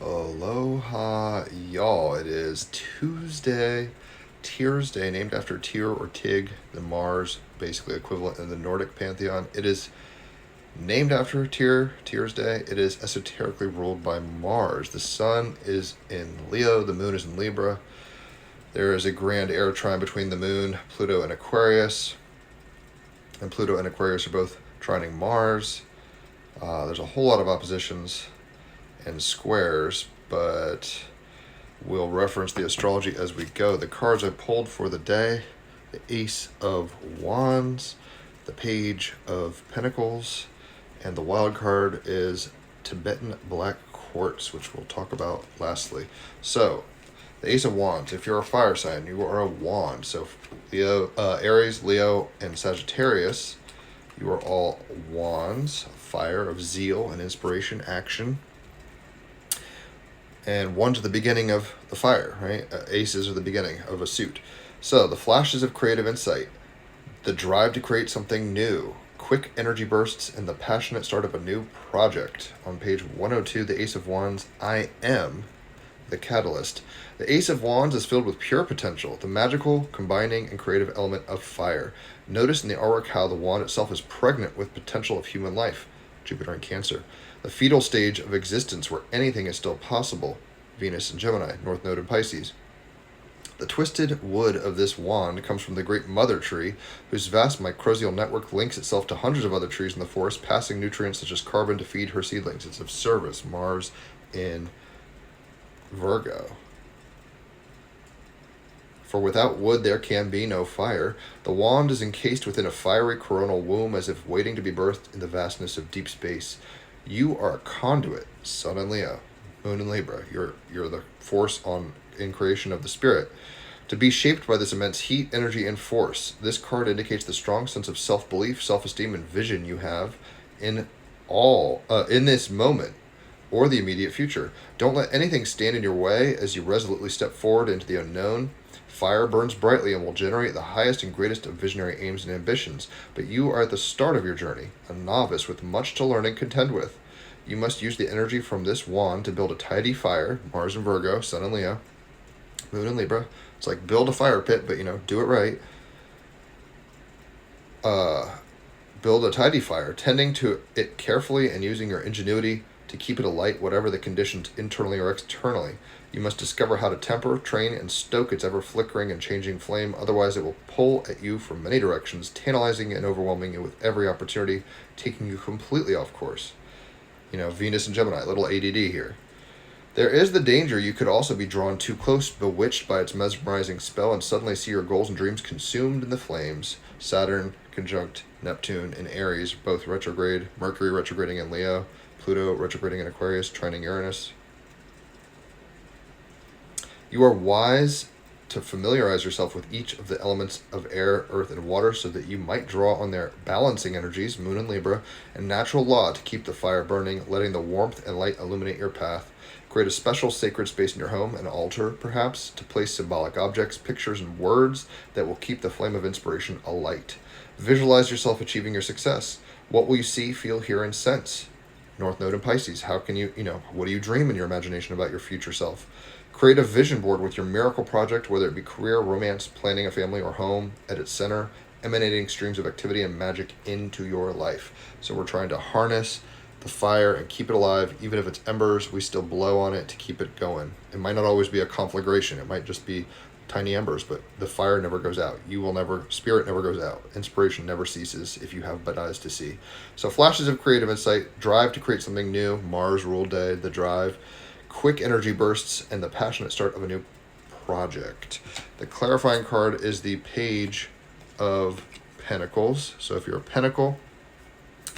Aloha, y'all. It is Tuesday, Tyr's Day, named after Tyr or Tig, the Mars, basically equivalent in the Nordic pantheon. It is named after Tyr's Day. It is esoterically ruled by Mars. The sun is in Leo, the moon is in Libra. There is a grand air trine between the moon, Pluto, and Aquarius. And Pluto and Aquarius are both trining Mars. There's a whole lot of oppositions and squares, but we'll reference the astrology as we go. The cards I pulled for the day: the Ace of Wands, the Page of Pentacles, and the wild card is Tibetan Black Quartz, which we'll talk about lastly. So, the Ace of Wands, if you're a fire sign, you are a wand. So, Leo, Aries, Leo, and Sagittarius, you are all wands, fire of zeal and inspiration, action. And one's the beginning of the fire, right? Aces are the beginning of a suit. So the flashes of creative insight, the drive to create something new, quick energy bursts, and the passionate start of a new project. On page 102, the Ace of Wands, I am the catalyst. The Ace of Wands is filled with pure potential, the magical, combining, and creative element of fire. Notice in the artwork how the wand itself is pregnant with potential of human life. Jupiter in Cancer. The fetal stage of existence where anything is still possible. Venus in Gemini, North Node in Pisces. The twisted wood of this wand comes from the great mother tree, whose vast mycorrhizal network links itself to hundreds of other trees in the forest, passing nutrients such as carbon to feed her seedlings. It's of service. Mars in Virgo. For without wood there can be no fire. The wand is encased within a fiery coronal womb, as if waiting to be birthed in the vastness of deep space. You are a conduit, Sun in Leo, Moon in Libra. You're the force in creation of the spirit, to be shaped by this immense heat, energy, and force. This card indicates the strong sense of self-belief, self-esteem, and vision you have in this moment or the immediate future. Don't let anything stand in your way as you resolutely step forward into the unknown. Fire burns brightly and will generate the highest and greatest of visionary aims and ambitions, but you are at the start of your journey, a novice with much to learn and contend with. You must use the energy from this wand to build a tidy fire. Mars in Virgo, Sun in Leo, Moon in Libra. It's like build a fire pit, but do it right. Build a tidy fire, tending to it carefully and using your ingenuity to keep it alight, whatever the conditions internally or externally. You must discover how to temper, train, and stoke its ever-flickering and changing flame, otherwise it will pull at you from many directions, tantalizing and overwhelming you with every opportunity, taking you completely off course. Venus and Gemini, a little ADD here. There is the danger you could also be drawn too close, bewitched by its mesmerizing spell, and suddenly see your goals and dreams consumed in the flames. Saturn conjunct Neptune in Aries, both retrograde, Mercury retrograding in Leo, Pluto retrograding in Aquarius, trining Uranus. You are wise to familiarize yourself with each of the elements of air, earth, and water so that you might draw on their balancing energies, Moon and Libra, and natural law to keep the fire burning, letting the warmth and light illuminate your path. Create a special sacred space in your home, an altar, perhaps, to place symbolic objects, pictures, and words that will keep the flame of inspiration alight. Visualize yourself achieving your success. What will you see, feel, hear, and sense? North Node in Pisces. How can you, what do you dream in your imagination about your future self? Create a vision board with your miracle project, whether it be career, romance, planning a family, or home, at its center, emanating streams of activity and magic into your life. So we're trying to harness the fire and keep it alive. Even if it's embers, we still blow on it to keep it going. It might not always be a conflagration. It might just be tiny embers, but the fire never goes out. Spirit never goes out. Inspiration never ceases if you have but eyes to see. So flashes of creative insight, drive to create something new, Mars ruled day, the drive, quick energy bursts, and the passionate start of a new project. The clarifying card is the Page of Pentacles. So if you're a Pentacle,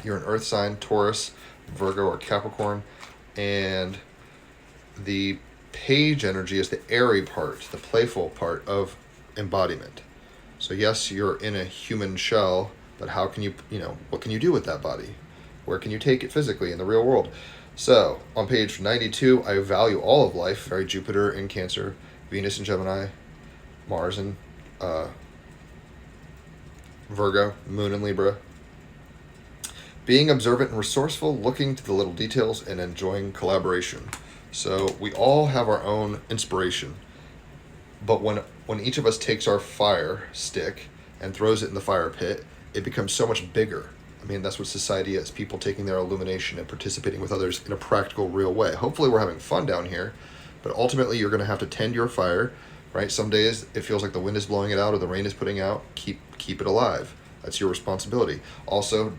you're an earth sign, Taurus, Virgo, or Capricorn, and the Page energy is the airy part, the playful part of embodiment. So yes, you're in a human shell, but how can you, what can you do with that body? Where can you take it physically in the real world? So on page 92, I value all of life, very Jupiter in Cancer, Venus in Gemini, Mars in Virgo, Moon in Libra. Being observant and resourceful, looking to the little details, and enjoying collaboration. So we all have our own inspiration, but when each of us takes our fire stick and throws it in the fire pit, it becomes so much bigger. I mean, that's what society is, people taking their illumination and participating with others in a practical, real way. Hopefully we're having fun down here, but ultimately you're going to have to tend your fire, right? Some days it feels like the wind is blowing it out or the rain is putting out. Keep it alive. That's your responsibility. Also,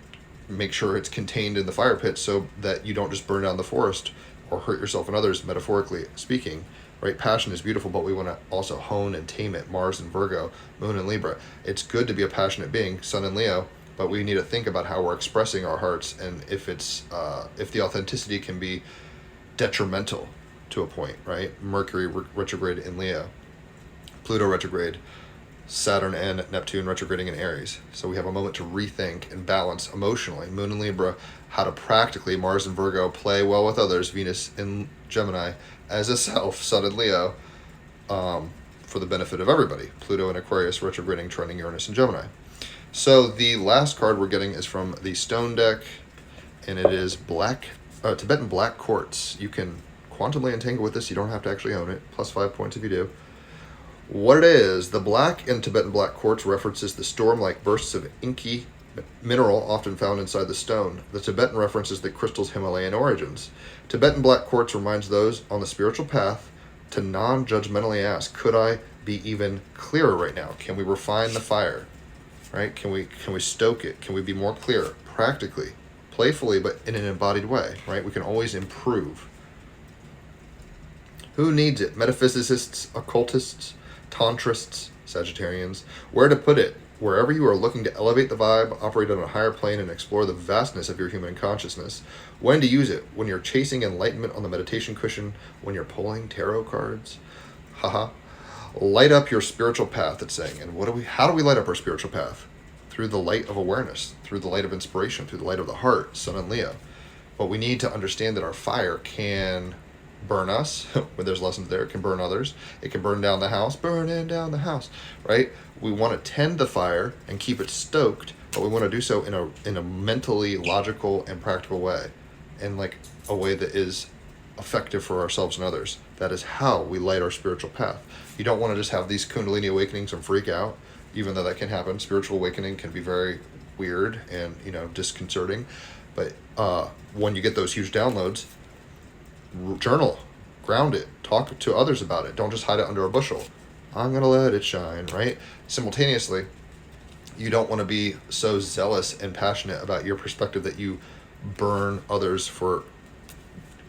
make sure it's contained in the fire pit so that you don't just burn down the forest or hurt yourself and others, metaphorically speaking. Right? Passion is beautiful, but we want to also hone and tame it. Mars and Virgo, Moon and Libra. It's good to be a passionate being, Sun and Leo, but we need to think about how we're expressing our hearts, and if the authenticity can be detrimental to a point, right? Mercury retrograde in Leo, Pluto retrograde, Saturn and Neptune retrograding in Aries. So we have a moment to rethink and balance emotionally, Moon and Libra, how to practically, Mars and Virgo, play well with others, Venus in Gemini, as a self, Sun and Leo, for the benefit of everybody. Pluto and Aquarius retrograding, trining Uranus and Gemini. So the last card we're getting is from the Stone deck, and it is Tibetan Black Quartz. You can quantumly entangle with this. You don't have to actually own it. Plus 5 points if you do. What it is, the black in Tibetan Black Quartz references the storm-like bursts of inky mineral often found inside the stone. The Tibetan references the crystal's Himalayan origins. Tibetan Black Quartz reminds those on the spiritual path to non-judgmentally ask, could I be even clearer right now? Can we refine the fire? Right? Can we stoke it? Can we be more clear? Practically, playfully, but in an embodied way, right? We can always improve. Who needs it? Metaphysicists, occultists, tantrists, Sagittarians. Where to put it? Wherever you are looking to elevate the vibe, operate on a higher plane, and explore the vastness of your human consciousness. When to use it? When you're chasing enlightenment on the meditation cushion? When you're pulling tarot cards? Haha. Light up your spiritual path, it's saying. And how do we light up our spiritual path? Through the light of awareness, through the light of inspiration, through the light of the heart, Sun and Leo. But we need to understand that our fire can burn us, when there's lessons there, it can burn others, it can burn down the house, burning down the house, right? We want to tend the fire and keep it stoked, but we want to do so in a mentally logical and practical way, and like a way that is effective for ourselves and others. That is how we light our spiritual path. You don't want to just have these Kundalini awakenings and freak out, even though that can happen. Spiritual awakening can be very weird and disconcerting, but when you get those huge downloads, journal, ground it, talk to others about it. Don't just hide it under a bushel. I'm going to let it shine, right? Simultaneously, you don't want to be so zealous and passionate about your perspective that you burn others for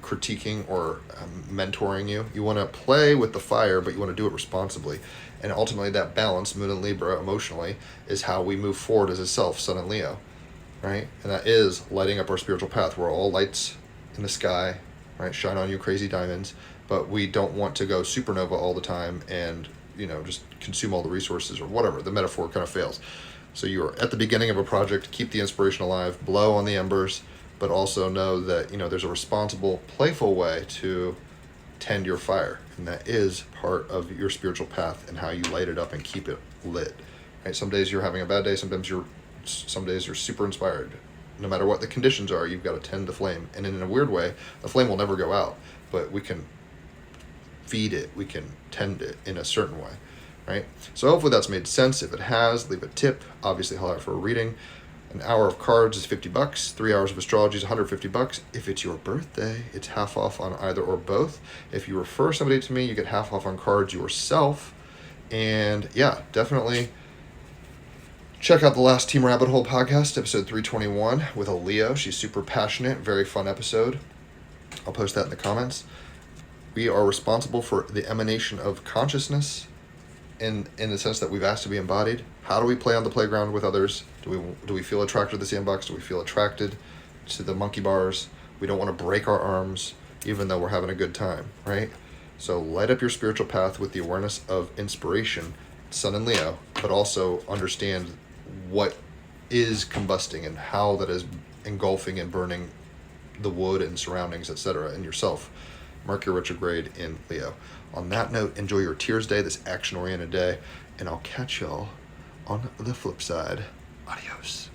critiquing or mentoring you. You want to play with the fire, but you want to do it responsibly. And ultimately, that balance, Moon and Libra, emotionally, is how we move forward as a self, Sun and Leo, right? And that is lighting up our spiritual path. We're all lights in the sky, right? Shine on you, crazy diamonds. But we don't want to go supernova all the time and just consume all the resources or whatever. The metaphor kind of fails. So you're at the beginning of a project, keep the inspiration alive, blow on the embers, but also know that there's a responsible, playful way to tend your fire, and that is part of your spiritual path and how you light it up and keep it lit. Right? Some days you're having a bad day. Some days you're super inspired. No matter what the conditions are, you've got to tend the flame. And in a weird way, the flame will never go out, but we can feed it, we can tend it in a certain way, right? So hopefully that's made sense. If it has, leave a tip. Obviously, holler out for a reading. An hour of cards is $50. 3 hours of astrology is $150. If it's your birthday, it's half off on either or both. If you refer somebody to me, you get half off on cards yourself. And yeah, definitely check out the last Team Rabbit Hole podcast, episode 321, with a Leo. She's super passionate, very fun episode. I'll post that in the comments. We are responsible for the emanation of consciousness in the sense that we've asked to be embodied. How do we play on the playground with others? Do we feel attracted to the sandbox? Do we feel attracted to the monkey bars? We don't want to break our arms, even though we're having a good time, right? So light up your spiritual path with the awareness of inspiration, Sun and Leo, but also understand what is combusting and how that is engulfing and burning the wood and surroundings, etc., and yourself. Mercury retrograde in Leo. On that note, enjoy your Tears Day, this action-oriented day, and I'll catch y'all on the flip side. Adios.